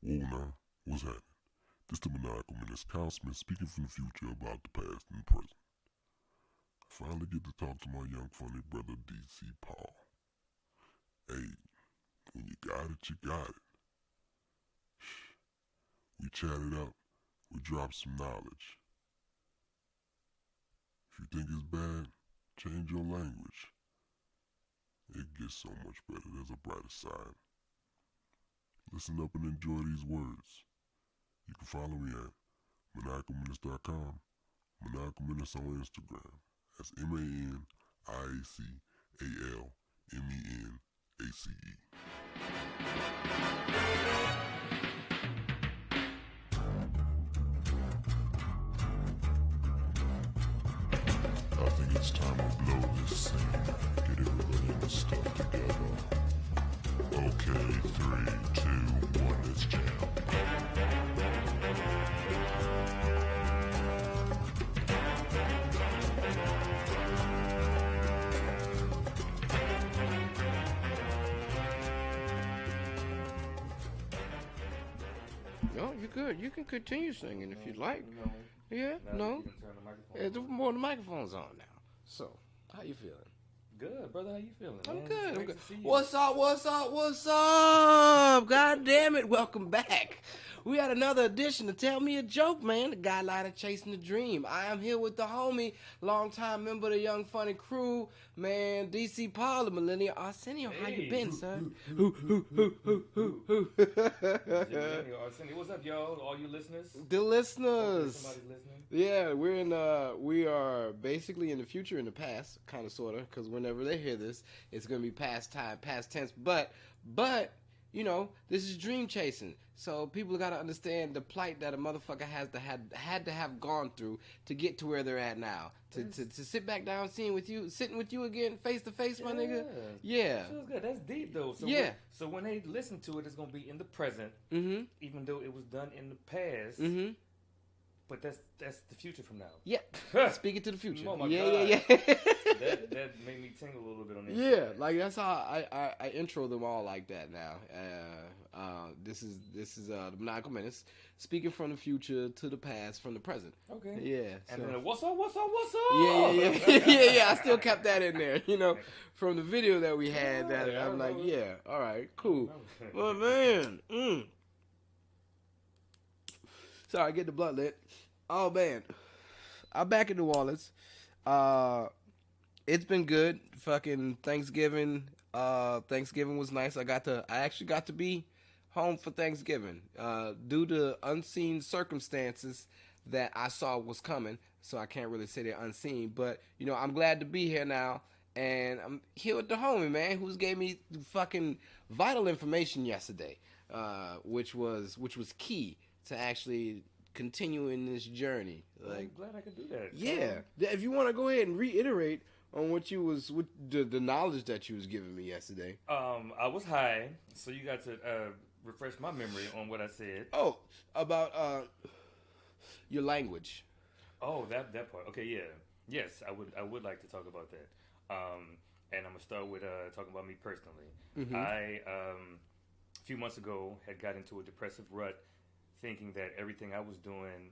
Whoa now, what's happening? This the Maniacal Menace Councilman speaking from the future about the past and the present. I finally get to talk to my young funny brother D.C. PauL. Hey, when you got it, you got it. We chatted up, we dropped some knowledge. If you think it's bad, change your language. It gets so much better, there's a brighter side. Listen up and enjoy these words. You can follow me at maniacalmenace.com, Maniacal Menace on Instagram. That's ManiacalMenace. I think it's time to blow this scene. Get everybody in the stuff together. Okay, 3, 2, 1, let's jam. No, you're good. You can continue singing if you'd like. No. Yeah, Now no. you can turn the microphone Yeah, on. the more the microphone's on now. So, how you feeling? Good, brother. How you feeling? I'm man? good. It's I'm great good. to see you. What's up? What's up? What's up? God damn it! Welcome back. We had another edition of Tell Me a Joke, man. The guy line of chasing the dream. I am here with the homie, longtime member of the Young Funny Crew, man. DC PauL, the Millennial Arsenio. How you Hey. been, son? Millennial, Arsenio. What's up, y'all? All you listeners? The listeners. Somebody's listening. Yeah, we are basically in the future, in the past, kind of, sort of, because whenever they hear this, it's going to be past time, past tense, but, you know, this is dream chasing, so people got to understand the plight that a motherfucker had to have gone through to get to where they're at now, to sit back down, sitting with you again, face to face, my nigga, yeah. Feels good. That's deep, though. So Yeah. So when they listen to it, it's going to be in the present, Mm-hmm, even though it was done in the past, mm-hmm, but that's the future from now. yeah, speaking to the future, Oh, my yeah. That made me tingle a little bit on that. Yeah, like that's how I intro them all like that now. This is the Maniacal Menace, speaking from the future to the past, from the present. Okay. Yeah. And So. then what's up? Yeah. I still kept that in there, you know, from the video that we had. That Yeah, I I'm like, remember. yeah, all right, cool. Well, But man, sorry, get the blood lit. Oh man, I'm back in New Orleans. It's been good. Fucking Thanksgiving. Thanksgiving was nice. I actually got to be home for Thanksgiving. Due to unseen circumstances that I saw was coming, so I can't really say they're unseen. But you know, I'm glad to be here now, and I'm here with the homie, man, who's gave me fucking vital information yesterday, which was key to actually continuing this journey. Like, I'm glad I could do that. yeah, if you want to go ahead and reiterate on what the knowledge that you was giving me yesterday. I was high, so you got to refresh my memory on what I said. Oh, about your language. Oh, that part. Okay, yeah, yes, I would like to talk about that. And I'm gonna start with talking about me personally. Mhm. I a few months ago had got into a depressive rut, thinking that everything I was doing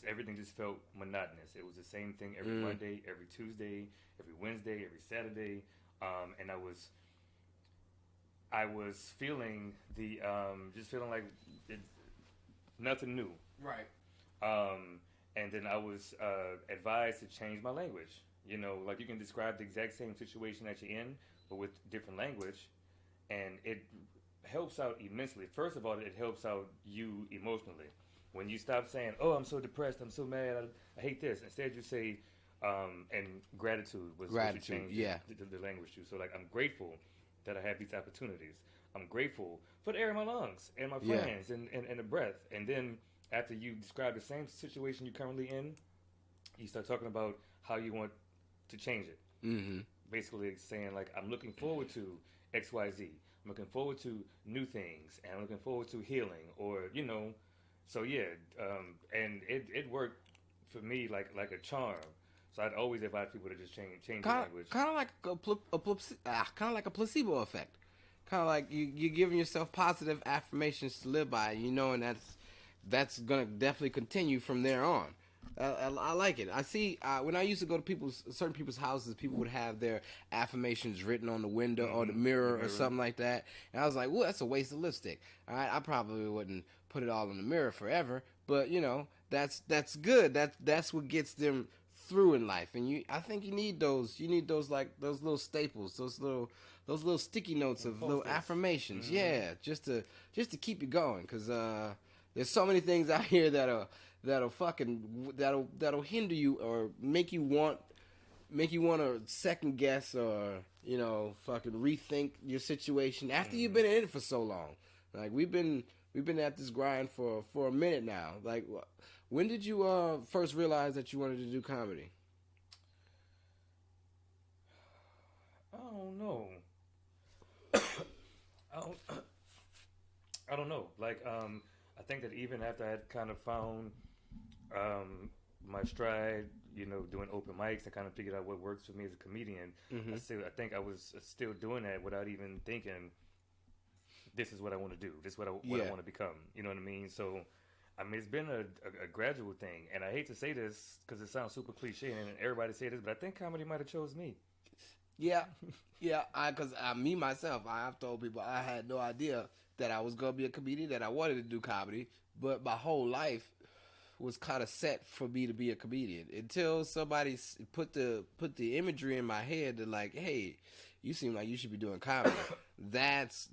everything just felt monotonous. It was the same thing every Monday, every Tuesday, every Wednesday, every Saturday, and I was feeling just feeling like nothing new. Right. And then I was advised to change my language. You know, like you can describe the exact same situation that you're in, but with different language, and it helps out immensely. First of all, it helps out you emotionally. When you stop saying, "Oh, I'm so depressed, I'm so mad, I hate this," instead you say, and gratitude was what you changed the language to. So like, I'm grateful that I have these opportunities. I'm grateful for the air in my lungs and my friends and the breath. And then after you describe the same situation you're currently in, you start talking about how you want to change it. Mm-hmm. Basically saying like, I'm looking forward to X, Y, Z. I'm looking forward to new things, and I'm looking forward to healing, or you know. So yeah, and it worked for me like a charm. So I'd always advise people to just change the language. Kind of like a placebo effect. Kind of like you're giving yourself positive affirmations to live by, and that's gonna definitely continue from there on. I like it. I see when I used to go to certain people's houses, people would have their affirmations written on the window or the mirror or something like that, and I was like, "Well, that's a waste of lipstick." All right, I probably wouldn't put it all in the mirror forever, but that's good. That's what gets them through in life, and I think you need those. You need those like those little staples, those little sticky notes of little affirmations. Yeah, just to keep you going, because there's so many things out here that'll hinder you or make you want to second guess or fucking rethink your situation after you've been in it for so long. Like we've been at this grind for a minute now. Like, when did you first realize that you wanted to do comedy? I don't know. I don't know. Like, I think that even after I had kind of found my stride, doing open mics and kind of figured out what works for me as a comedian, I think I was still doing that without even thinking, this is what I want to do. This is what I want to become. You know what I mean? So, I mean, it's been a gradual thing. And I hate to say this because it sounds super cliche and everybody say this, but I think comedy might have chose me. Yeah. Because me, myself, I've told people I had no idea that I was going to be a comedian, that I wanted to do comedy. But my whole life was kind of set for me to be a comedian until somebody put the imagery in my head that like, hey, you seem like you should be doing comedy. That's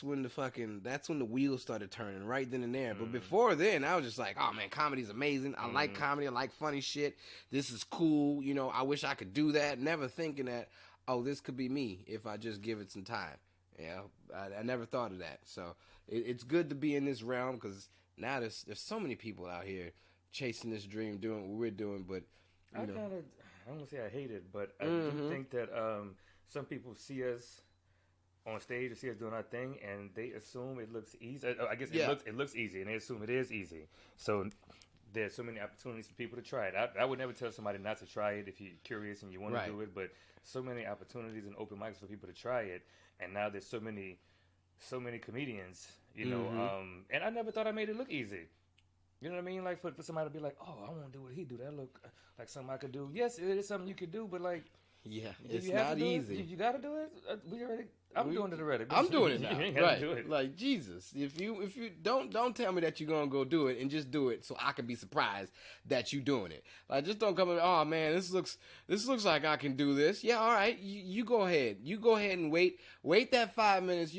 when the wheels started turning right then and there. But before then, I was just like, oh man, comedy's amazing. I like comedy. I like funny shit. This is cool. I wish I could do that. Never thinking that, oh, this could be me if I just give it some time. I never thought of that. So it's good to be in this realm because now there's so many people out here chasing this dream, doing what we're doing. But I don't want to say I hate it, but I do think that some people see us on stage or see us doing our thing, and they assume it looks easy. I guess it looks easy, and they assume it is easy. So there's so many opportunities for people to try it. I would never tell somebody not to try it if you're curious and you want to do it, but so many opportunities and open mics for people to try it, and now there's so many comedians, and I never thought I made it look easy. You know what I mean? Like for somebody to be like, oh, I want to do what he do. That look like something I could do. Yes, it is something you could do, but like, it's not easy. You got to do it. I'm doing it already. I'm doing it now. You ain't gotta do it. Like Jesus, if you don't tell me that you're gonna go do it and just do it so I can be surprised that you doing it. Like just don't come in. Oh man, this looks like I can do this. Yeah, all right. You go ahead. You go ahead and wait that 5 minutes.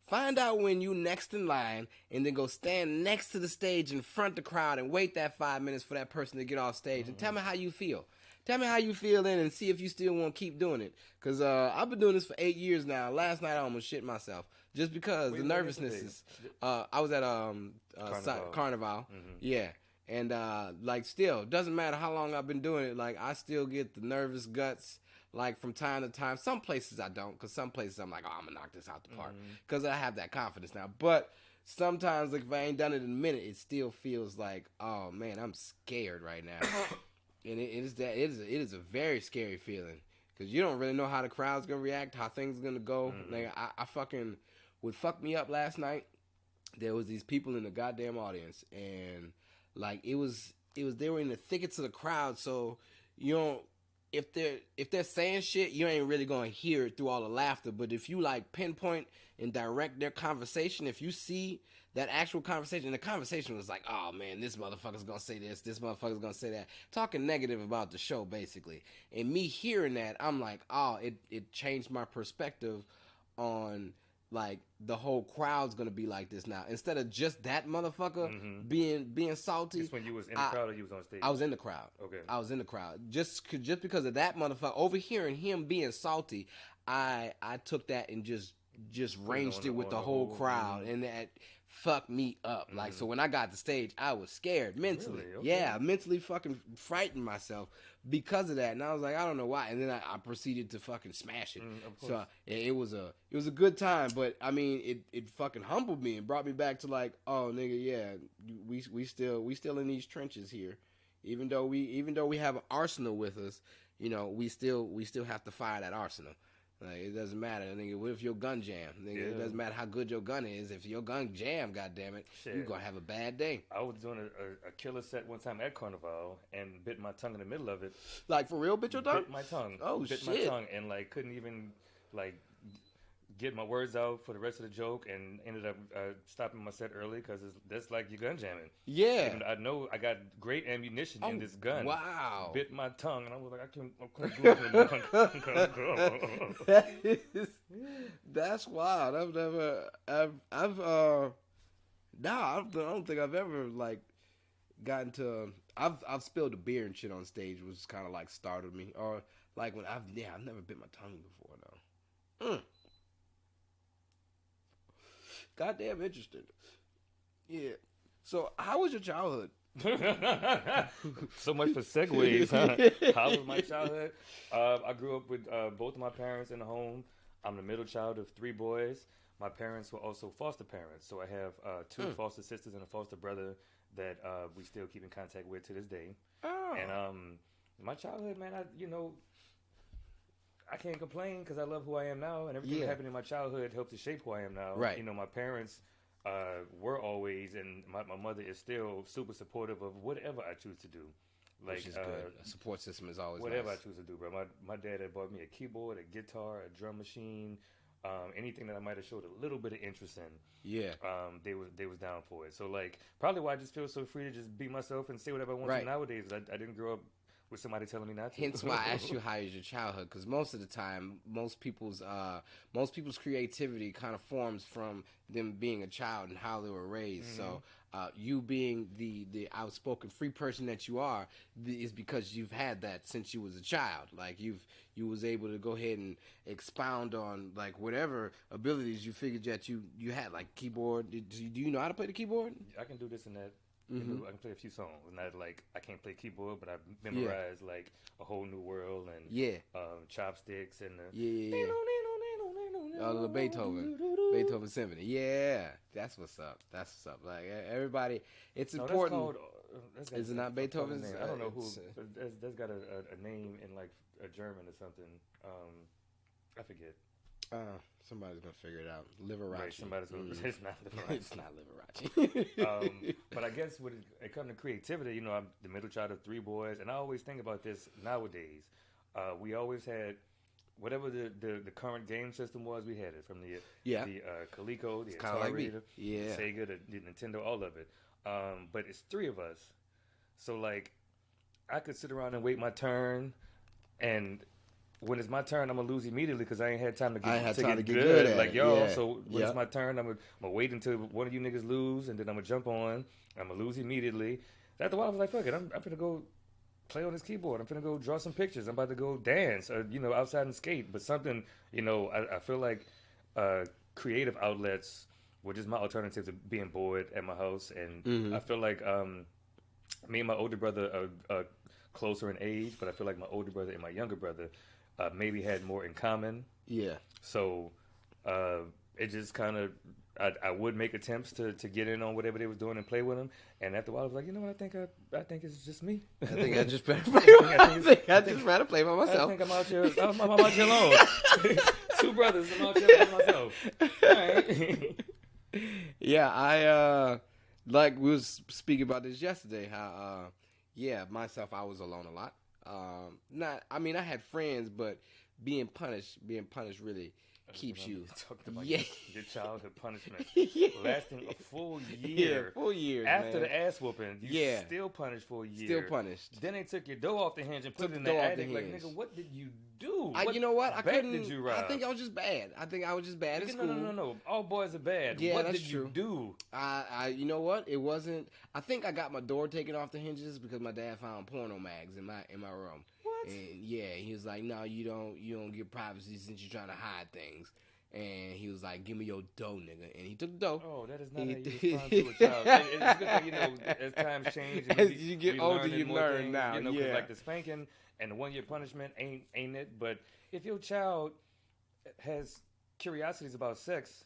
Find out when you next in line and then go stand next to the stage in front of the crowd and wait that 5 minutes for that person to get off stage and tell me how you feel. Tell me how you feel then and see if you still want to keep doing it. Because I've been doing this for 8 years now. Last night I almost shit myself just because the nervousness is... I was at Carnival. Yeah. And still, doesn't matter how long I've been doing it, like I still get the nervous guts. Like from time to time, some places I don't, because some places I'm like, oh, I'm gonna knock this out the park, because I have that confidence now. But sometimes, like if I ain't done it in a minute, it still feels like, oh man, I'm scared right now, and it is a very scary feeling, because you don't really know how the crowd's gonna react, how things are gonna go. Like I fucking what fucked me up last night. There was these people in the goddamn audience, and like they were in the thickets of the crowd, so you don't. If they're saying shit, you ain't really gonna hear it through all the laughter. But if you like pinpoint and direct their conversation, if you see that actual conversation, and the conversation was like, oh man, this motherfucker's gonna say this motherfucker's gonna say that, talking negative about the show basically. And me hearing that, I'm like, oh, it changed my perspective on like the whole crowd's gonna be like this now. Instead of just that motherfucker being salty. This when you was in the crowd or you was on stage? I was in the crowd. Okay. I was in the crowd. Just because of that motherfucker, overhearing him being salty, I took that and just ranged it with the whole crowd, and that fucked me up. Like, so when I got to stage, I was scared mentally. Really? Okay. Yeah, mentally fucking frightened myself because of that. And I was like, I don't know why. And then I proceeded to fucking smash it. So it was a good time, but I mean, it fucking humbled me and brought me back to like, oh nigga, yeah, we still in these trenches here. Even though we have an Arsenal with us, we still have to fire that Arsenal. Like, it doesn't matter, nigga. What if your gun jam? Nigga, it doesn't matter how good your gun is. If your gun jam, goddamn it, Shit. you gonna have a bad day. I was doing a killer set one time at Carnival and bit my tongue in the middle of it. Like, for real, bit your tongue? Bit my tongue. Oh, bit shit. my tongue and like couldn't even like get my words out for the rest of the joke, and ended up stopping my set early because that's like your gun jamming. Yeah. Even I know I got great ammunition in this gun. Wow. Bit my tongue, and I was like, I can't do it. That's wild. I don't think I've ever like gotten to. I've spilled a beer and shit on stage, which kind of like startled me, or like when I've never bit my tongue before though. Goddamn interesting. Yeah. So, how was your childhood? So much for segues, huh? How was my childhood? I grew up with both of my parents in the home. I'm the middle child of 3 boys. My parents were also foster parents, so I have 2 foster sisters and a foster brother that we still keep in contact with to this day. Oh. And my childhood, man, I can't complain because I love who I am now, and everything that happened in my childhood helped to shape who I am now. Right. You know, my parents were always, and my mother is still super supportive of whatever I choose to do. Like, which is good. A support system is always whatever nice. I choose to do, bro. My dad had bought me a keyboard, a guitar, a drum machine, anything that I might have showed a little bit of interest in. Yeah. They was down for it. So like, probably why I just feel so free to just be myself and say whatever I want to nowadays. I didn't grow up with somebody telling me not to. Hence why I asked you how is your childhood, because most of the time, most people's creativity kind of forms from them being a child and how they were raised. Mm-hmm. So you being the outspoken free person that you are is because you've had that since you was a child. Like you was able to go ahead and expound on like whatever abilities you figured that you had, like keyboard. Do you know how to play the keyboard? I can do this and that. Mm-hmm. I can play a few songs. Not like I can't play keyboard, but I memorized like A Whole New World and Chopsticks and the Beethoven Symphony. Yeah, that's what's up. Like everybody, it's important. Is it not Beethoven's? I don't know who. That's got a name in like a German or something. I forget. Somebody's gonna figure it out. Liberace. Right, somebody's gonna. It's not Liberace. It's not Liberace. But I guess when it comes to creativity, you know, I'm the middle child of 3 boys, and I always think about this nowadays. We always had whatever the current game system was. We had it from the Coleco, the Atari, the Sega, the Nintendo, all of it. But it's 3 of us, so like I could sit around and wait my turn, and when it's my turn, I'm gonna lose immediately because I ain't had time to get good. Like so when it's my turn, I'm gonna wait until one of you niggas lose, and then I'm gonna jump on. I'm gonna lose immediately. After a while, I was like, fuck it, I'm gonna go play on this keyboard. I'm gonna go draw some pictures. I'm about to go dance, or outside and skate. But something, I feel like creative outlets were just my alternative to being bored at my house, and I feel like me and my older brother are closer in age, but I feel like my older brother and my younger brother maybe had more in common. Yeah. So it just kind of, I would make attempts to get in on whatever they was doing and play with them. And after a while, I was like, you know what? I think it's just me. I think I just better play. I just rather play by myself. I think I'm out here. I'm out here alone. 2 brothers. I'm out here by myself. All right. Yeah, I like we was speaking about this yesterday. How myself, I was alone a lot. I had friends, but being punished really keeps you. Talking about your childhood punishment lasting a full year. Yeah, full year. After the ass whooping, you still punished for a year. Still punished. Then they took your door off the hinge and put it in the attic. Like, nigga, what did you do? You know what? I couldn't. Did you rob? I think I was just bad. At school. No. All boys are bad. Yeah, what that's did true. you do? You know what? It wasn't. I think I got my door taken off the hinges because my dad found porno mags in my room. What? And he was like, "No, you don't get privacy since you're trying to hide things." And he was like, "Give me your dough, nigga." And he took the dough. Oh, that is not how you respond to a child. It's good that, as times change, as you get older, you learn things, now. Cause like the spanking and the 1-year punishment ain't it? But if your child has curiosities about sex,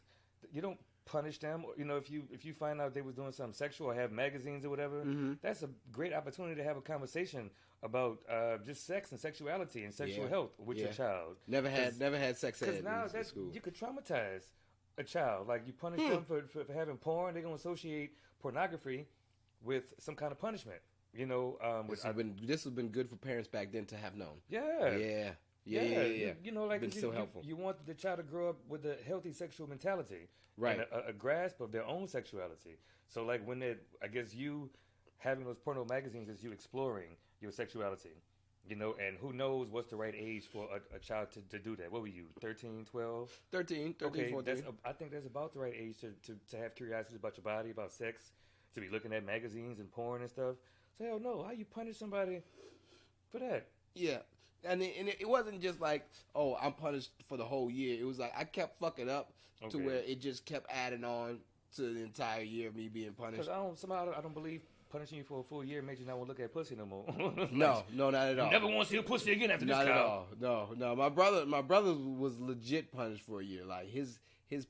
you don't punish them. You know, if you find out they was doing something sexual or have magazines or whatever, that's a great opportunity to have a conversation about just sex and sexuality and sexual health with your child. Never had sex ed. Because now in school. you could traumatize a child. Like you punish them for having porn, they're gonna associate pornography with some kind of punishment. You know, this has been good for parents back then to have known. Yeah. You know, like so helpful. You want the child to grow up with a healthy sexual mentality, right? And a grasp of their own sexuality. So, like when I guess you having those porno magazines is you exploring your sexuality, you know, and who knows what's the right age for a child to do that. What were you, 13, 12? 13, okay, 14. I think that's about the right age to have curiosity about your body, about sex, to be looking at magazines and porn and stuff. So, hell no, how you punish somebody for that? Yeah. And it wasn't just like, oh, I'm punished for the whole year. It was like I kept fucking up to where it just kept adding on to the entire year of me being punished. Because I don't believe punishing you for a full year makes you not want to look at pussy no more. No, not at all. You never want to see a pussy again after this. Not at all. No. My brother was legit punished for a year. Like his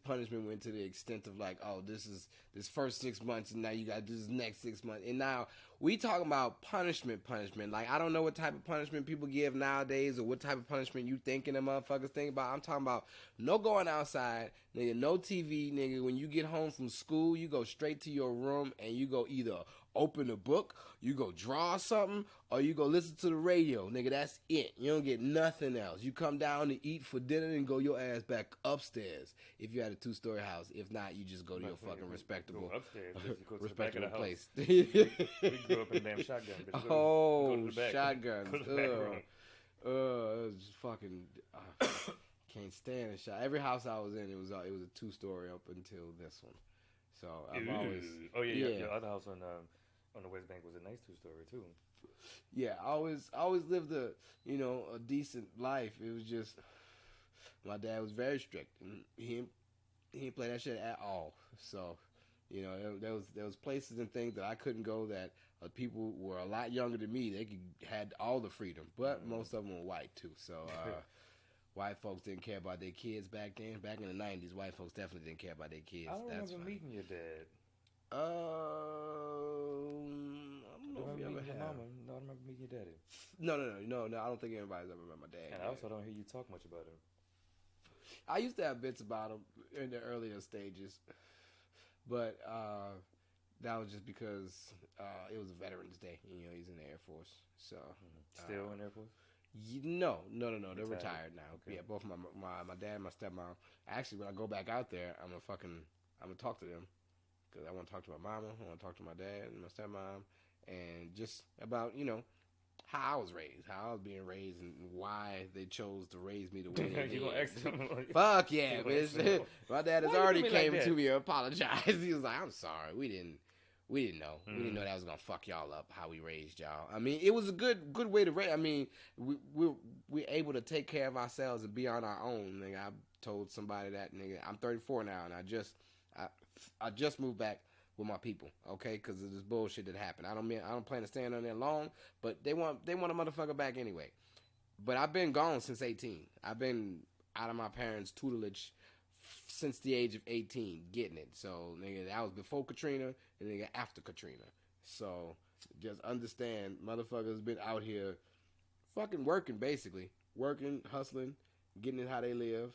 punishment went to the extent of like, oh, this is this first 6 months, and now you got to do this next 6 months. And now we talking about punishment. Like, I don't know what type of punishment people give nowadays or what type of punishment you thinking the motherfuckers think about. I'm talking about no going outside, nigga, no TV, nigga. When you get home from school, you go straight to your room and you go either open a book, you go draw something, or you go listen to the radio, nigga. That's it. You don't get nothing else. You come down to eat for dinner and go your ass back upstairs if you had a 2-story house. If not, you just go to your fucking respectable, go upstairs, go to respectable the back of the place. We grew up in damn shotgun. Bitch. Oh, go to the back. shotguns. Go to the back room. It was just fucking. Can't stand a shot. Every house I was in, it was a 2-story up until this one. So I've always. Oh yeah. Your other house on the West Bank was a nice 2-story too. Yeah, I always lived a decent life. It was just my dad was very strict, and he didn't play that shit at all. So, there was places and things that I couldn't go that people were a lot younger than me. They had all the freedom, but most of them were white too. So white folks didn't care about their kids back then. Back in the 90s, white folks definitely didn't care about their kids. I don't remember meeting your dad. I don't know if you ever have. Mama. No, I remember meeting your daddy. No. I don't think anybody's ever met my dad. And I also don't hear you talk much about him. I used to have bits about him in the earlier stages, but that was just because it was Veterans Day. He's in the Air Force, so Still in the Air Force. No. They're retired now. Okay. Yeah, both my dad and my stepmom. Actually, when I go back out there, I'm gonna talk to them because I want to talk to my mama, I want to talk to my dad and my stepmom, and just about how I was raised, how I was being raised, and why they chose to raise me the way they did. You gonna ask them? Fuck yeah, bitch! My dad has already came like to me and apologized. He was like, "I'm sorry, we didn't know. We didn't know that was gonna fuck y'all up. How we raised y'all. I mean, it was a good way to raise. I mean, we're able to take care of ourselves and be on our own. Nigga, I told somebody that, nigga, I'm 34 now, and I just moved back with my people, okay, because of this bullshit that happened. I don't plan to stay on there long, but they want a motherfucker back anyway. But I've been gone since 18. I've been out of my parents' tutelage since the age of 18, getting it. So, nigga, that was before Katrina and nigga after Katrina. So, just understand, motherfuckers been out here fucking working, basically. Working, hustling, getting it how they live.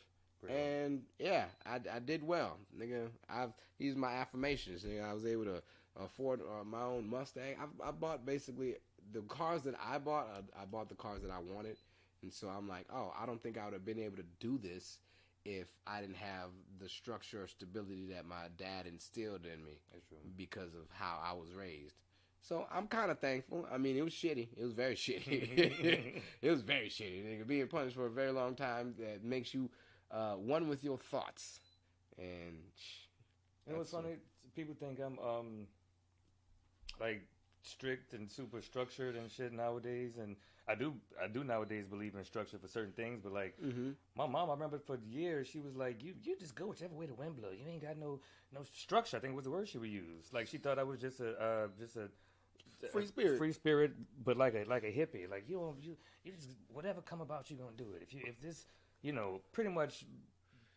And, yeah, I did well. Nigga, I've used my affirmations. Nigga, I was able to afford my own Mustang. I bought basically the cars that I bought the cars that I wanted. And so I'm like, oh, I don't think I would have been able to do this if I didn't have the structure or stability that my dad instilled in me. That's true. Because of how I was raised. So I'm kind of thankful. I mean, it was shitty. It was very shitty. It was very shitty. Nigga, being punished for a very long time that makes you one with your thoughts. And what's funny, people think I'm like strict and super structured and shit nowadays, and I do nowadays believe in structure for certain things, but like my mom, I remember for years she was like, you just go whichever way the wind blows. You ain't got no structure. I think was the word she would use. Like she thought I was just a free spirit, but like a hippie. Like you just whatever come about, you gonna do it. If this pretty much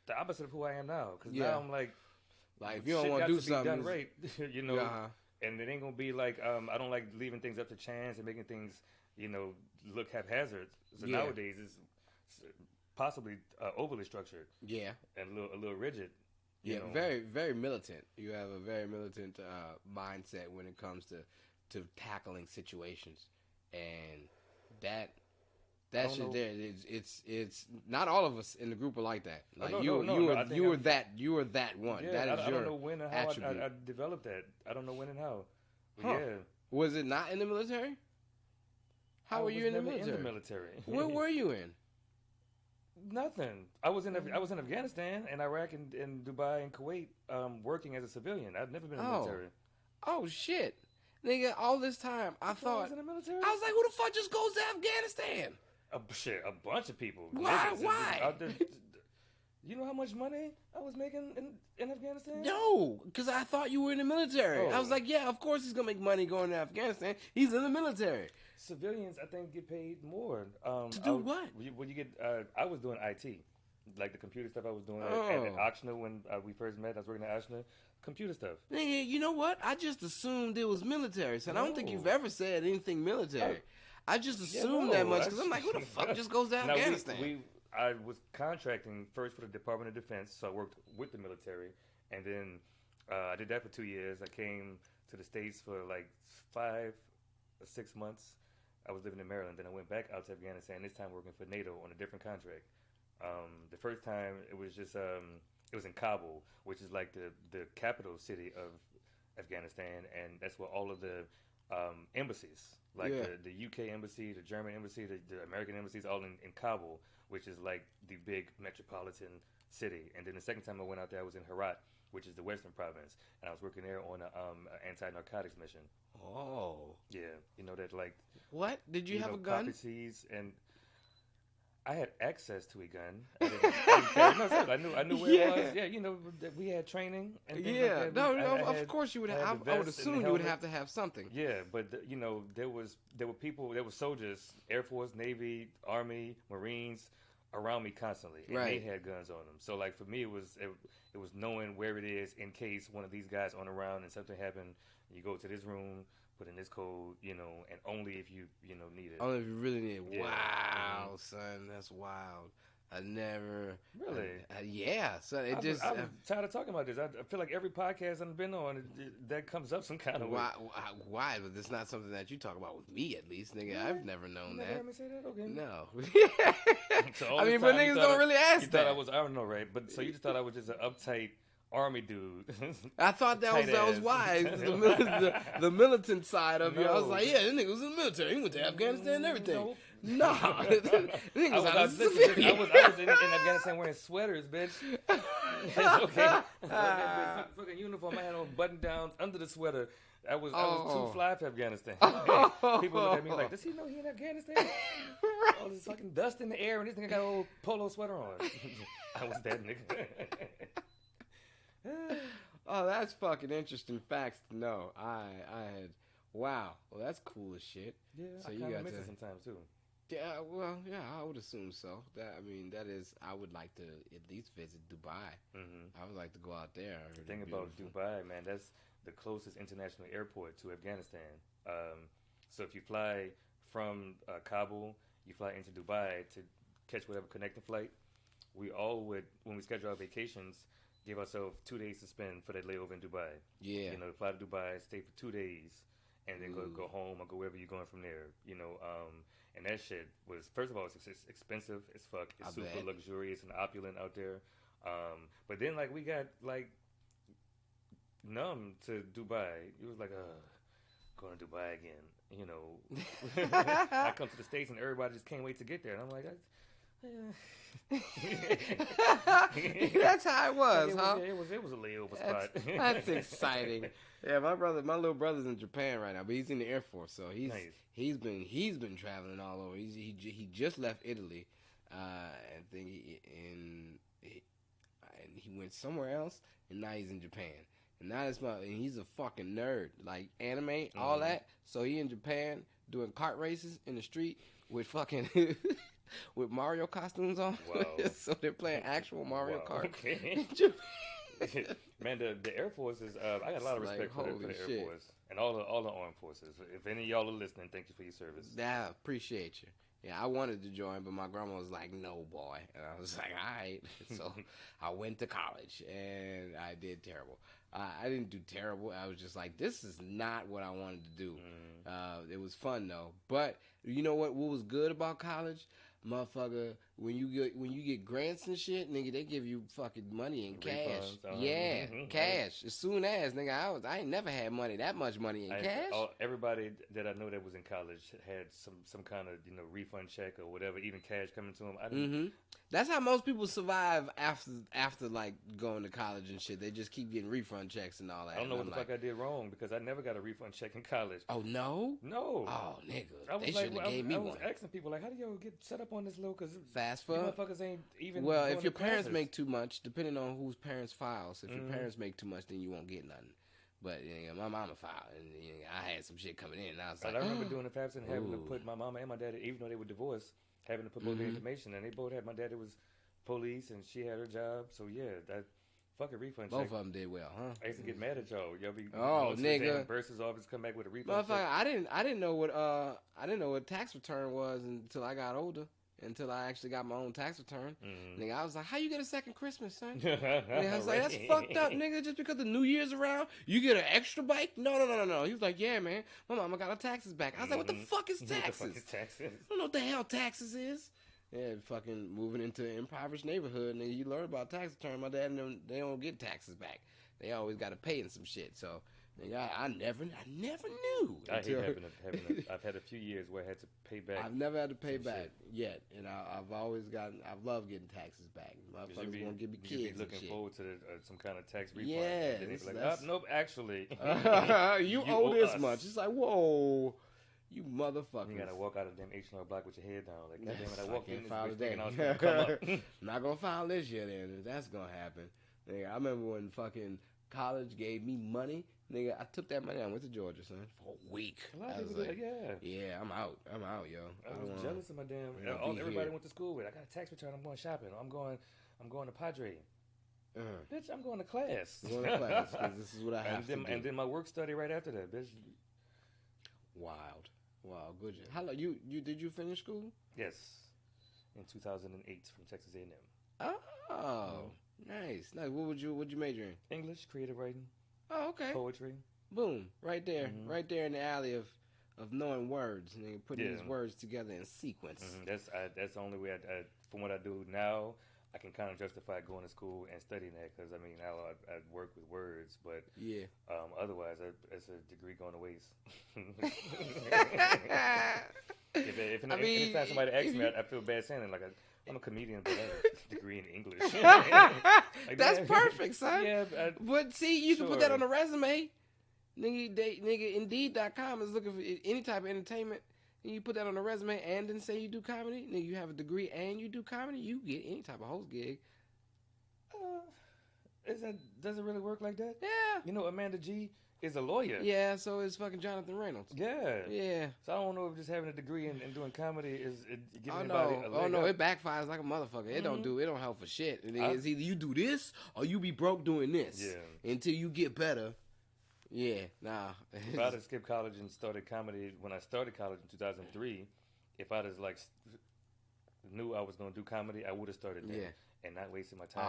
the opposite of who I am now. Because now I'm like, Like if you don't shit want got to do be something, done right, you know. uh-huh. And it ain't gonna be like I don't like leaving things up to chance and making things, look haphazard. So Yeah. nowadays it's possibly overly structured Yeah. and a little rigid. Yeah, very, very militant. You have a very militant mindset when it comes to tackling situations, and that shit there. It's not all of us in the group are like that. Like No, you were that one. Yeah, that is I your don't know when and how attribute. I developed that. I don't know when and how. But Huh. yeah. Was it not in the military? How were you in the military? Where were you in? Nothing. I was in Afghanistan and Iraq and Dubai and Kuwait, working as a civilian. I've never been in the military. Oh shit, nigga! All this time I thought was in the military. I was like, who the fuck just goes to Afghanistan? A bunch of people. Why? Niggas. Why? You know how much money I was making in Afghanistan? No, because I thought you were in the military. Oh. I was like, yeah, of course he's gonna make money going to Afghanistan. He's in the military. Civilians, I think, get paid more. To do what? When you get, I was doing IT, like the computer stuff. I was doing Oh. at Arsenio when we first met. I was working at Arsenio, computer stuff. Nigga, you know what? I just assumed it was military. So I don't think No. you've ever said anything military. I just Yeah, assumed no, that much because I'm like, who the fuck just goes to Now, Afghanistan? I was contracting first for the Department of Defense, so I worked with the military, and then I did that for 2 years. I came to the States for like 5 or 6 months. I was living in Maryland. Then I went back out to Afghanistan. This time working for NATO on a different contract. The first time it was just it was in Kabul, which is like the capital city of Afghanistan, and that's where all of the embassies, like Yeah. the UK embassy, the German embassy, the American embassies, all in Kabul, which is like the big metropolitan city. And then the second time I went out there, I was in Herat, which is the western province, and I was working there on an anti-narcotics mission. Oh. Yeah, you know that, like, What? Did you have a gun? poppy seeds, and I had access to a gun. I didn't carry- no, seriously, I knew where Yeah. it was. Yeah, that we had training. And things Yeah. like that. No, I of had- course you would I have. had the I would vest and the assume you would helmet. have to have something. Yeah, but there were people, there were soldiers, Air Force, Navy, Army, Marines around me constantly, and Right. they had guns on them. So like for me, it was knowing where it is in case one of these guys on around and something happened. You go to this room, put in this code, and only if you need it. Only if you really need it. Yeah. Wow, son, that's wild. I never Really? Yeah, son. It just I'm tired of talking about this. I feel like every podcast I've been on, that comes up some kind of way. why? But it's not something that you talk about with me, at least, nigga. Really? I've never known You never that. heard me say that? Okay. No. So all I this mean, but time you niggas thought don't really ask You that. thought I don't know, right? But so you just thought I was just an uptight army dude. I thought that was Tight ass. why the militant side of you. I was No. like, yeah, this nigga was in the military. He went to Afghanistan and everything. Nope. No, nigga was out as a civilian. I was in Afghanistan wearing sweaters, bitch. It's okay. Fucking uniform. I had on button downs under the sweater. I was too fly for Afghanistan. People look at me like, does he know he in Afghanistan? All this fucking dust in the air, and this nigga got a old polo sweater on. I was that nigga. Oh, that's fucking interesting facts to know. I had, wow. Well, that's cool as shit. Yeah, So I you kind got of miss to- it sometimes too. Yeah, well, yeah, I would assume so. That is, I would like to at least visit Dubai. Mm-hmm. I would like to go out there. The thing about Dubai, man, that's the closest international airport to Afghanistan. So if you fly from Kabul, you fly into Dubai to catch whatever connecting flight. We all would, when we schedule our vacations, give ourselves 2 days to spend for that layover in Dubai. Yeah. Fly to Dubai, stay for 2 days, and then go home or go wherever you're going from there. And that shit was, first of all, it's expensive as fuck. It's I super bet. luxurious and opulent out there. But then, like, we got, like, numb to Dubai. It was like, going to Dubai again, I come to the States and everybody just can't wait to get there. And I'm like, That's how it was, huh? It was a layover spot. That's exciting. Yeah, my little brother's in Japan right now, but he's in the Air Force, so Nice. he's been traveling all over. He just left Italy, and he went somewhere else, and now he's in Japan. And now and he's a fucking nerd, like anime, all that. So he in Japan doing kart races in the street with fucking with Mario costumes on. Wow. So they're playing actual Mario Wow, Kart. okay. in Japan. Man, the Air Force is. I got a lot of respect for the Air Force and all the armed forces. If any of y'all are listening, thank you for your service. Yeah, appreciate you. Yeah, I wanted to join, but my grandma was like, "No, boy," and I was like, "All right." So I went to college, and I did terrible. I didn't do terrible. I was just like, "This is not what I wanted to do." It was fun though, but you know what? What was good about college? Motherfucker, when you get grants and shit, nigga, they give you fucking money in cash. Yeah, cash. As soon as, nigga, I ain't never had that much money in cash. Everybody that I know that was in college had some kind of refund check or whatever, even cash coming to them. I didn't. That's how most people survive after like going to college and shit. They just keep getting refund checks and all that. I don't know what the fuck I did wrong because I never got a refund check in college. Oh no? No. Oh nigga, I was they shouldn't have gave me one. I was asking people like, how do y'all get set up on this little? Because fast food. food. Motherfuckers ain't even. Well, if your parents make too much, depending on whose parents files, if your parents make too much, then you won't get nothing. But my mama filed, and I had some shit coming in. And I was like, I remember doing the FAFSA and having to put my mama and my daddy, even though they were divorced, having to put both their information, and they both had. My daddy was police, and she had her job. So yeah, that fucking refund check. Both of them did well, huh? I used to get mad at y'all. Y'all be nigga, Bursa's office come back with a refund check. I didn't know what tax return was until I got older. Until I actually got my own tax return. Nigga, I was like, how you get a second Christmas, son? I was like, that's fucked up, nigga. Just because the New Year's around, you get an extra bike? No. He was like, yeah, man. My mama got her taxes back. I was like, what the fuck is taxes? What the fuck is taxes? I don't know what the hell taxes is. Yeah, fucking moving into an impoverished neighborhood, and you learn about tax return. My dad and them, they don't get taxes back. They always got to pay in some shit. So I never knew. I hate having I've had a few years where I had to pay back. I've never had to pay back yet, and I've loved getting taxes back. Motherfuckers won't give me kids. You be looking forward to some kind of tax refund. Yeah, and then they be like, nope, actually, you owe this much. It's like, whoa. You motherfucker! You gotta walk out of the damn H&R Block with your head down. Like, goddamn it, I walked in this bitch thinking I was gonna come up. I'm not gonna file this year, then. That's gonna happen. Nigga, I remember when fucking college gave me money. Nigga, I took that money. I went to Georgia, son, for a week. A lot of people like, yeah, I'm out, yo. I was jealous of my damn. Everybody went to school with. I got a tax return. I'm going shopping. I'm going to Padre. Bitch, I'm going to class. I'm going to class because this is what I have to do. And then my work study right after that, bitch. Wow, good. How long did you finish school? Yes, in 2008 from Texas A&M. Oh, nice. What would you major in? English, creative writing. Oh, okay. Poetry. Boom, right there, right there in the alley of knowing words and putting these words together in sequence. That's the only way. From what I do now, I can kind of justify going to school and studying that because now I work with words, but otherwise it's a degree going to waste. if anytime somebody asks me, I feel bad saying it. Like I'm a comedian, but I have a degree in English. That's perfect, son. Yeah, but see, you can put that on a resume. Nigga, Indeed.com is looking for any type of entertainment. And you put that on a resume and then say you do comedy. Nigga, you have a degree and you do comedy. You get any type of host gig. Does it really work like that? Yeah. Amanda G is a lawyer. Yeah, so is fucking Jonathan Reynolds. Yeah. So I don't know if just having a degree and doing comedy is giving anybody a leg Oh no, up. it backfires like a motherfucker. It don't help for shit. It's either you do this or you be broke doing this. Yeah. Until you get better. Yeah, nah. If I'd have skipped college and started comedy when I started college in 2003, if I'd have knew I was going to do comedy, I would have started then and not wasting my time.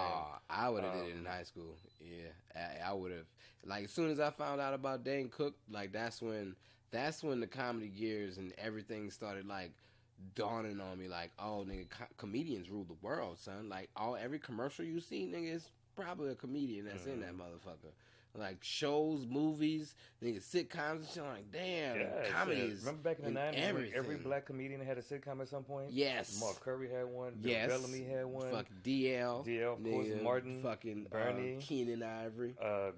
I would have did it in high school. Yeah, I would have. Like as soon as I found out about Dane Cook, like that's when the comedy gears and everything started like dawning on me. Like, oh, nigga, comedians rule the world, son. Like every commercial you see, nigga, is probably a comedian that's in that motherfucker. Like shows, movies, nigga, sitcoms and shit. Like, damn, comedy is. Remember back in the 90s, every black comedian had a sitcom at some point? Yes. Mark Curry had one. Bill Bellamy had one. Fucking DL. DL, of course. Martin. Fucking Bernie. Keenan Ivory. But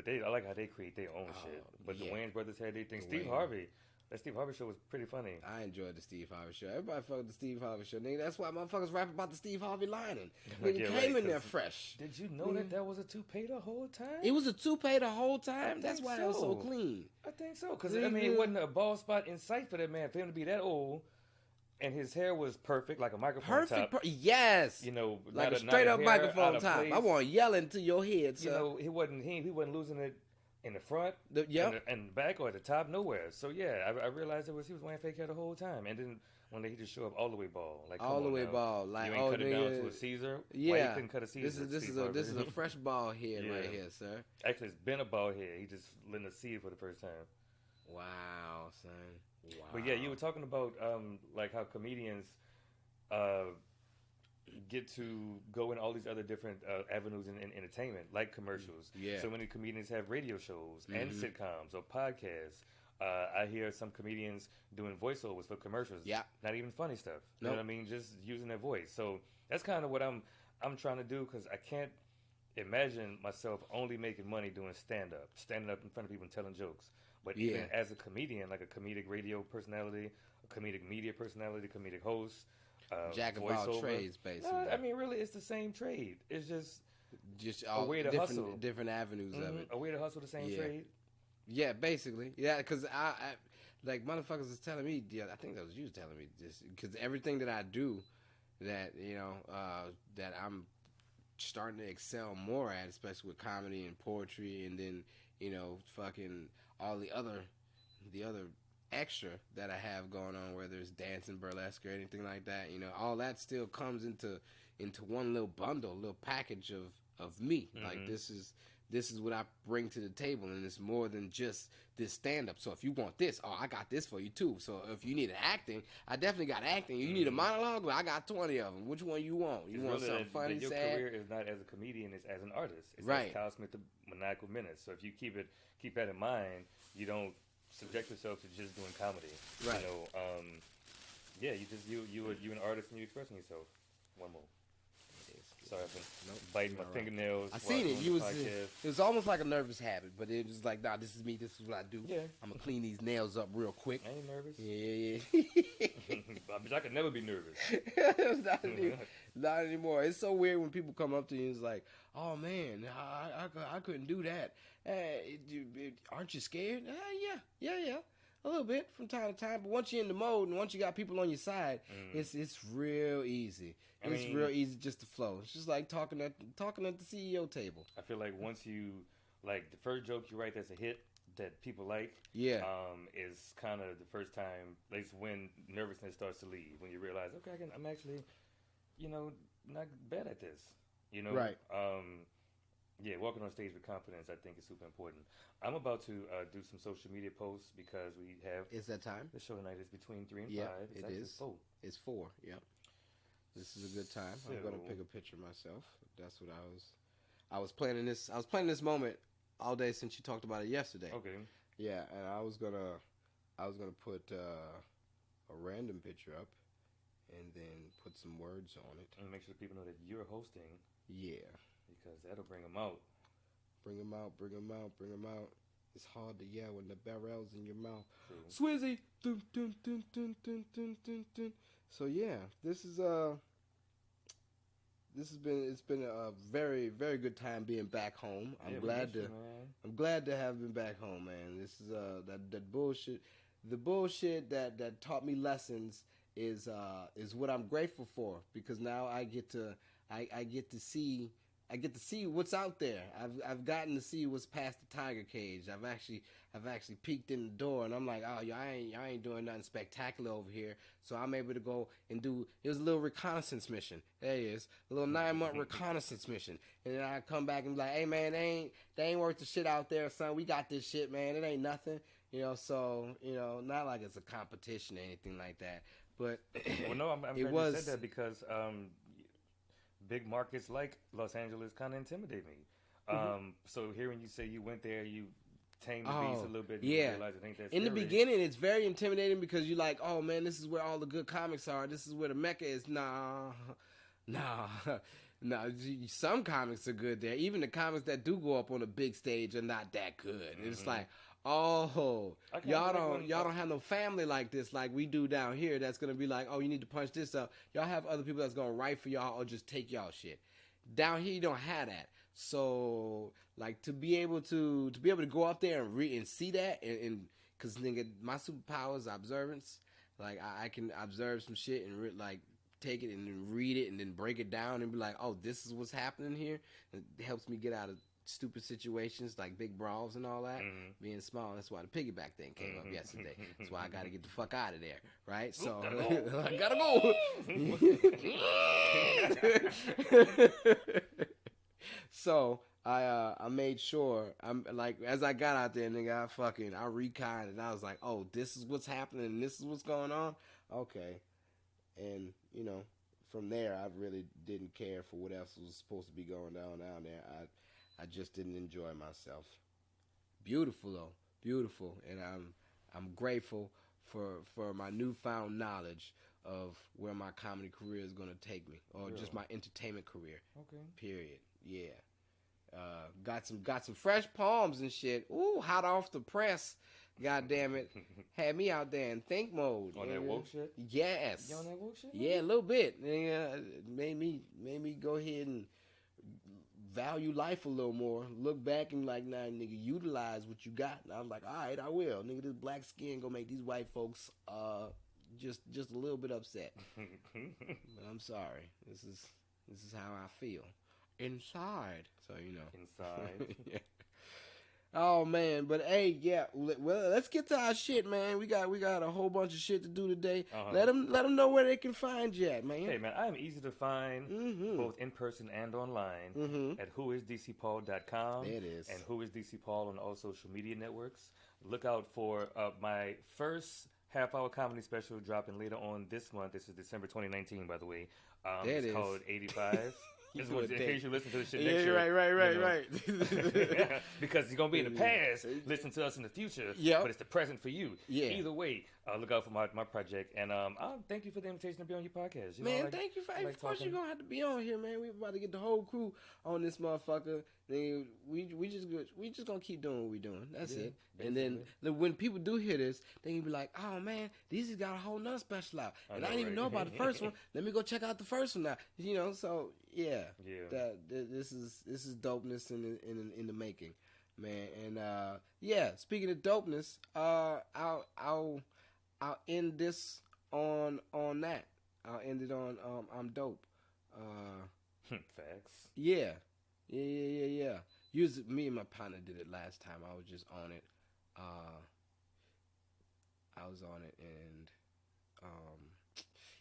I like how they create their own shit. But the Wayans brothers had their thing. Steve Harvey. That Steve Harvey show was pretty funny. I enjoyed the Steve Harvey show. Everybody fucked with the Steve Harvey show, nigga. That's why motherfuckers rap about the Steve Harvey lining. Nigga came in there fresh. Did you know that was a toupee the whole time? It was a toupee the whole time? That's why it was so clean. I think so. Because, it wasn't a bald spot in sight for that man. For him to be that old And his hair was perfect, like a microphone Perfect. top. Yes. You know, Like not a straight up hair out microphone of top. place. I want to yell into your head, You sir. know, he wasn't losing it in the front, Yep. in the back, or at the top, nowhere. So yeah, I realized he was wearing fake hair the whole time. And then one day he just showed up all the way bald, like come All the on way now. bald. Like, You ain't oh, cut it nigga. down to a Caesar. Why Yeah. you couldn't cut a Caesar? This Steve is a Harvey? fresh bald head Yeah. right here, sir. Actually, it's been a bald head. He just letting us see it for the first time. Wow, son. Wow. But yeah, you were talking about like how comedians get to go in all these other different avenues in entertainment, like commercials. Yeah. So many comedians have radio shows and sitcoms or podcasts. I hear some comedians doing voiceovers for commercials. Yeah. Not even funny stuff. You Nope. know what I mean? Just using their voice. So that's kind of what I'm trying to do, because I can't imagine myself only making money doing standing up in front of people and telling jokes. But even as a comedian, like a comedic radio personality, a comedic media personality, comedic host, Jack of all voiceover. trades, basically. No, I mean, really, it's the same trade. It's just all a way to hustle. different avenues of it. A way to hustle the same trade. Yeah, basically. Yeah, because I like motherfuckers is telling me. Yeah, I think that was you telling me this, because everything that I do, that that I'm starting to excel more at, especially with comedy and poetry, and then fucking all the other extra that I have going on, whether it's dancing, burlesque, or anything like that. All that still comes into one little bundle, little package of me. Like this is what I bring to the table, and it's more than just this stand-up. So if you want this, I got this for you too. So if you need an acting, I definitely got acting. You need a monologue, well, I got 20 of them. Which one you want? You want something funny, your sad? career is not as a comedian, it's as an artist. It's right. As Kyle Smith, the Maniacal Menace. So if you keep that in mind, you don't subject yourself to just doing comedy. Right. Yeah, you an artist and you expressing yourself. One more. Sorry, I've been biting my fingernails. I seen it. It was almost like a nervous habit, but it was like, nah, this is me. This is what I do. Yeah. I'm gonna clean these nails up real quick. I ain't nervous. Yeah. I could never be nervous. Not anymore. It's so weird when people come up to you and it's like, oh man, I couldn't do that. Aren't you scared? Yeah. A little bit from time to time, but once you're in the mode and once you got people on your side, it's real easy. It's real easy just to flow. It's just like talking at the CEO table. I feel like once you, like, the first joke you write that's a hit that people like, is kind of the first time, like, when nervousness starts to leave. When you realize, okay, I'm actually, not bad at this. Right. Yeah, walking on stage with confidence, I think, is super important. I'm about to do some social media posts because we have. It's that time. The show tonight is between 3 and 5. It is. 4. It's 4. Yep. This is a good time. So, I'm gonna pick a picture myself. That's what I was planning this. I was planning this moment all day since you talked about it yesterday. Okay. Yeah, and I was gonna put a random picture up, and then put some words on it. And make sure people know that you're hosting. Yeah. Because that'll bring them out. Bring them out. It's hard to yell when the barrel's in your mouth. True. Swizzy! Dun, dun, dun, dun, dun, dun, dun, dun. So yeah, it's been a very, very good time being back home. I'm glad to have been back home, man. This is that bullshit. The bullshit that taught me lessons is what I'm grateful for, because now I get to see what's out there. I've gotten to see what's past the tiger cage. I've actually peeked in the door, and I'm like, oh, y'all ain't doing nothing spectacular over here. So I'm able to go and do. It was a little reconnaissance mission. There it is, a little 9-month reconnaissance mission. And then I come back and be like, hey man, they ain't worth the shit out there, son. We got this shit, man. It ain't nothing, So not like it's a competition or anything like that. But well, no, I'm glad you said that, because big markets like Los Angeles kind of intimidate me. So hearing you say you went there, you tamed the beast a little bit. And you realize it ain't that in the scary. beginning, it's very intimidating, because you're like, oh man, this is where all the good comics are. This is where the Mecca is. Nah. Some comics are good there. Even the comics that do go up on a big stage are not that good. It's like, oh, y'all don't have no family like this, like we do down here. That's gonna be like, oh, you need to punch this up. Y'all have other people that's gonna write for y'all or just take y'all shit. Down here, you don't have that. So, like, to be able to go up there and see that, and because nigga, my superpower is observance. Like I can observe some shit and like take it and then read it and then break it down and be like, oh, this is what's happening here. It helps me get out of stupid situations like big brawls and all that. Being small, that's why the piggyback thing came up yesterday. That's why I got to get the fuck out of there, right? So I gotta go. So I made sure I'm like as I got out there, nigga, I rekind and I was like, oh, this is what's happening and this is what's going on. Okay, and you know, from there I really didn't care for what else was supposed to be going down there. I just didn't enjoy myself. Beautiful though, beautiful, and I'm grateful for my newfound knowledge of where my comedy career is gonna take me, or just my entertainment career. Okay. Period. Yeah. Got some fresh poems and shit. Ooh, hot off the press. God damn it. Had me out there in think mode. On that woke shit? Yes. You on that woke shit? Yeah, a little bit. Made me go ahead and value life a little more. Look back and like, nah, nigga, utilize what you got. And I was like, all right, I will. Nigga, this black skin gonna make these white folks just a little bit upset. But I'm sorry. This is how I feel. Inside. So, you know. Inside. Yeah. Oh man, but hey, yeah. Well, let's get to our shit, man. We got a whole bunch of shit to do today. Let them know where they can find you at, man. Hey man, I am easy to find both in person and online at whoisdcpaul.com. There it is. And whoisdcpaul on all social media networks. Look out for my first half-hour comedy special dropping later on this month. This is December 2019, by the way. It's called 85. This is in case you listen to this shit next year. Right. Because you're going to be in the past, listen to us in the future, but it's the present for you. Yeah. Either way, look out for my project. And thank you for the invitation to be on your podcast. You man, know, thank you. Of course you're going to have to be on here, man. We're about to get the whole crew on this motherfucker. Then we just going to keep doing what we're doing. That's it. And then when people do hear this, they can be like, oh, man, these got a whole nother special out. And I didn't even know about the first one. Let me go check out the first one now. You know, so, yeah. This is dopeness in the making, man. And, speaking of dopeness, I'll end this on that. I'll end it on I'm dope. Facts. Yeah. Me and my partner did it last time. I was just on it. And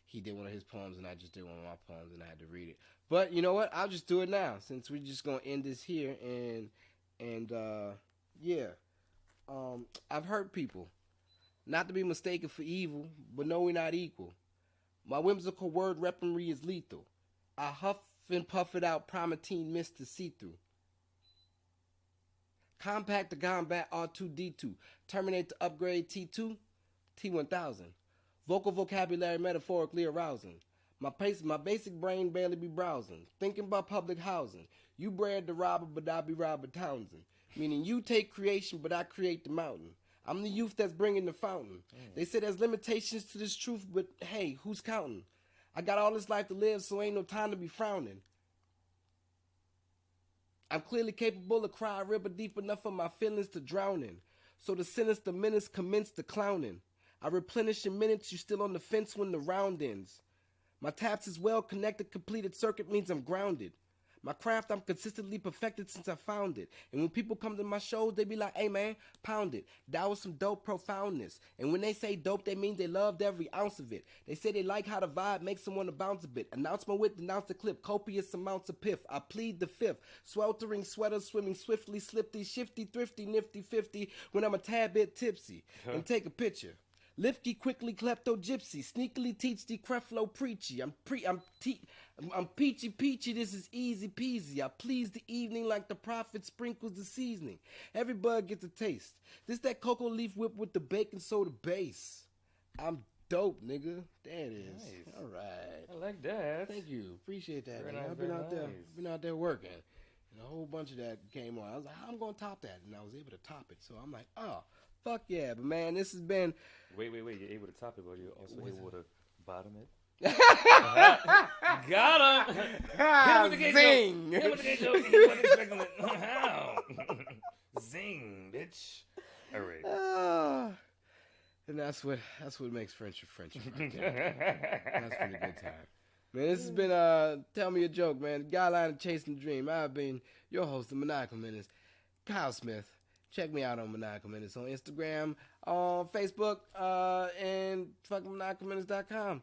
he did one of his poems and I just did one of my poems and I had to read it. But you know what? I'll just do it now since we're just gonna end this here I've hurt people. Not to be mistaken for evil, but no, we're not equal. My whimsical word weaponry is lethal. I huff and puff it out, Primatine mist to see-through. Compact to combat R2-D2. Terminate to upgrade T2, T1000. Vocal vocabulary metaphorically arousing. My basic brain barely be browsing. Thinking about public housing. You bred the robber, but I be Robert Townsend. Meaning you take creation, but I create the mountain. I'm the youth that's bringing the fountain. They say there's limitations to this truth, but hey, who's counting? I got all this life to live, so ain't no time to be frowning. I'm clearly capable of crying a river deep enough for my feelings to drown in. So the sinister menace commenced the clowning. I replenish in minutes, you still on the fence when the round ends. My taps is well connected, completed circuit means I'm grounded. My craft I'm consistently perfected since I found it. And when people come to my shows, they be like, hey man, pound it. That was some dope profoundness. And when they say dope, they mean they loved every ounce of it. They say they like how the vibe makes someone to bounce a bit. Announce my wit, denounce the clip, copious amounts of piff. I plead the fifth. Sweltering sweaters, swimming swiftly, slipty, shifty, thrifty, nifty, 50. When I'm a tad bit tipsy. And take a picture. Lifty, quickly, klepto, gypsy. Sneakily teach the creflo preachy. I'm peachy peachy, this is easy peasy. I please the evening like the prophet sprinkles the seasoning. Every bug gets a taste. This that cocoa leaf whip with the baking soda base. I'm dope, nigga. There it is. Nice. All right. I like that. Thank you. Appreciate that. Very Man. nice, I've been very out there. nice. Been out there working. And a whole bunch of that came on. I was like, how I'm gonna top that? And I was able to top it. So I'm like, oh, fuck yeah. But man, this has been Wait. You're able to top it, but you're also able to bottom it. Got him. Hit him with the gate Zing. joke. Hit him with the gate joke. He wasn't expecting it. How? Zing, bitch. All right. And that's what makes friendship right there. That's been a good time. Man, this has been Tell Me a Joke, man. The Guideline of Chasing the Dream. I've been your host, the Maniacal Menace, Kyle Smith. Check me out on Maniacal Menace on Instagram, on Facebook, and fucking maniacalmenace.com.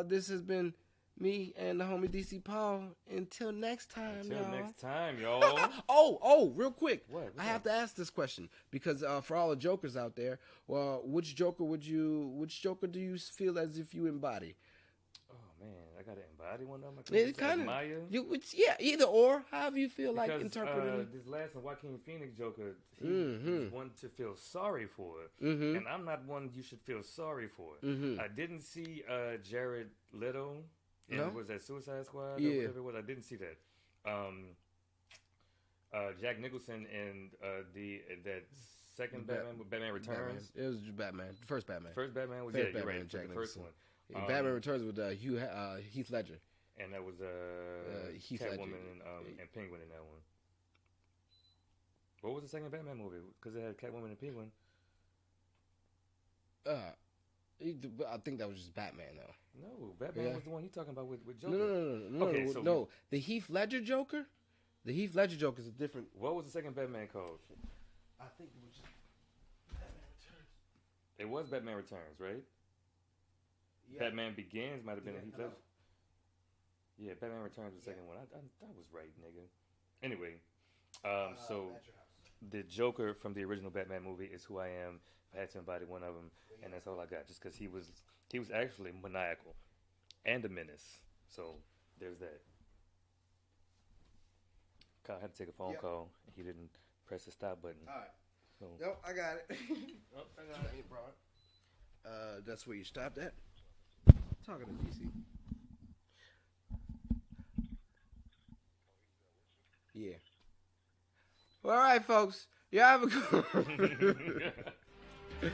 This has been me and the homie DC PauL. Until next time, Until y'all. next time, y'all. Oh, real quick. What? I have to ask this question because for all the jokers out there, well, which joker do you feel as if you embody? Oh man, I gotta embody one of them. It kind of Maya. Either or. However you feel like Because, interpreting it. this last one, Joaquin Phoenix Joker, he's one to feel sorry for, and I'm not one you should feel sorry for. I didn't see Jared Leto in was that Suicide Squad? Yeah. Or whatever it was. I didn't see that. Jack Nicholson in that second Batman Returns. Batman. It was Batman. The first Batman. First Batman was First you're Batman, right. Jack The first Nicholson. one. Batman Returns with Heath Ledger. And that was Heath Catwoman Ledger. and Penguin in that one. What was the second Batman movie? Because it had Catwoman and Penguin. I think that was just Batman though. No, Batman was the one you talking about with Joker. No. Okay, no. The Heath Ledger Joker. The Heath Ledger Joker is a different. What was the second Batman called? I think it was just Batman Returns. It was Batman Returns, right? Yeah. Batman Begins might have been a Heath Ledger. Hello. Yeah, Batman Returns was the second one. I was right, nigga. Anyway, so the Joker from the original Batman movie is who I am. I had to embody one of them, and that's all I got. Just because he was actually maniacal and a menace. So there's that. Kyle had to take a phone call. And he didn't press the stop button. All right. So. Nope, I got it. I got it. That's where you stopped at. Talking to DC. Yeah. Well, all right, folks. You have a good. Yeah.